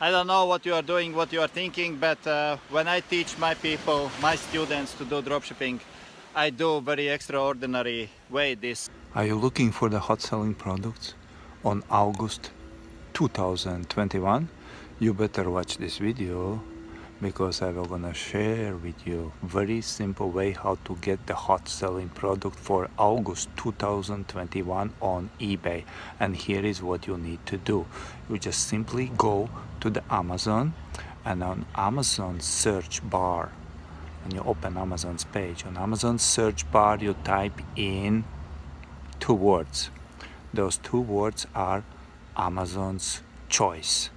I don't know what you are doing, what you are thinking, but when I teach my people, my students to do dropshipping, I do very extraordinary way this. Are you looking for the hot selling products on August 2021? You better watch this video because I will gonna share with you very simple way how to get the hot selling product for August 2021 on eBay. And here is what you need to do. You just simply go to the Amazon, and on Amazon search bar, when you open Amazon's page, on Amazon search bar you type in two words. Those two words are Amazon's choice.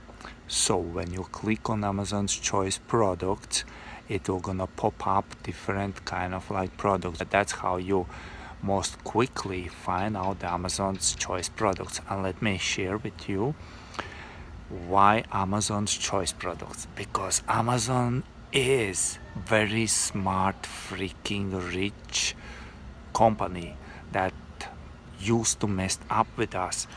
So when you click on Amazon's choice products, it will gonna pop up different kind of like products. That's how you most quickly find out the Amazon's choice products. And let me share with you why Amazon's choice products. Because Amazon is very smart, freaking rich company that used to mess up with us,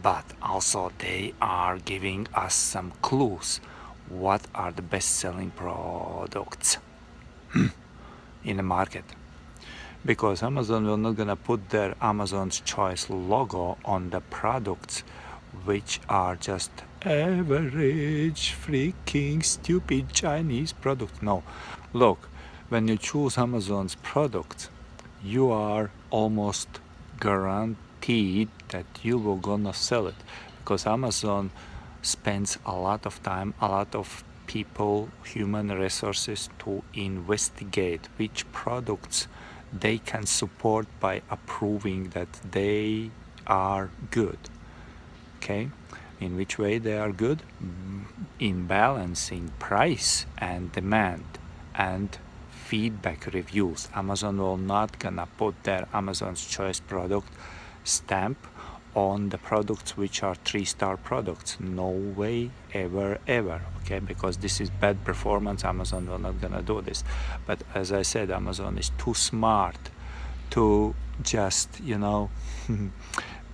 but also they are giving us some clues what are the best-selling products in the market, because Amazon will not gonna put their Amazon's choice logo on the products which are just average freaking stupid Chinese products. No, look, when you choose Amazon's products, you are almost guaranteed that you will gonna sell it, because Amazon spends a lot of time, a lot of people, human resources to investigate which products they can support by approving that they are good. Okay, in which way they are good? In balancing price and demand and feedback reviews. Amazon will not gonna put their Amazon's choice product stamp on the products which are 3-star products. No way, ever, okay, because this is bad performance. Amazon will not gonna do this. But as I said, Amazon is too smart to just,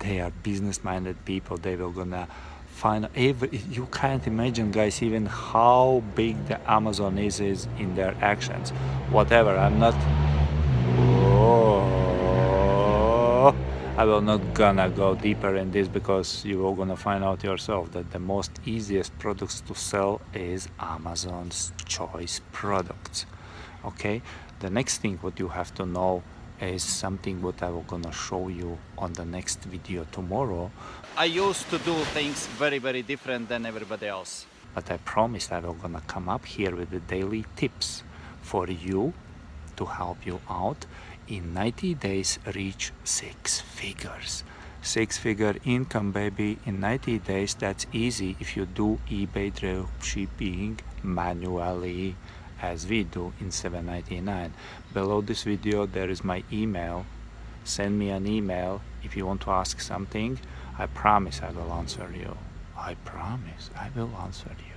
they are business-minded people. They will gonna find you can't imagine, guys, even how big the Amazon is in their actions. Whatever, I will not gonna go deeper in this, because you are gonna find out yourself that the most easiest products to sell is Amazon's choice products. Okay, the next thing what you have to know is something what I will gonna show you on the next video tomorrow. I used to do things very, very different than everybody else. But I promise I will gonna come up here with the daily tips for you to help you out in 90 days reach 6 figures. 6-figure income, baby, in 90 days. That's easy if you do eBay dropshipping manually, as we do in $7.99. Below this video there is my email. Send me an email if you want to ask something. I promise I will answer you. I promise I will answer you.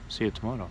See you tomorrow.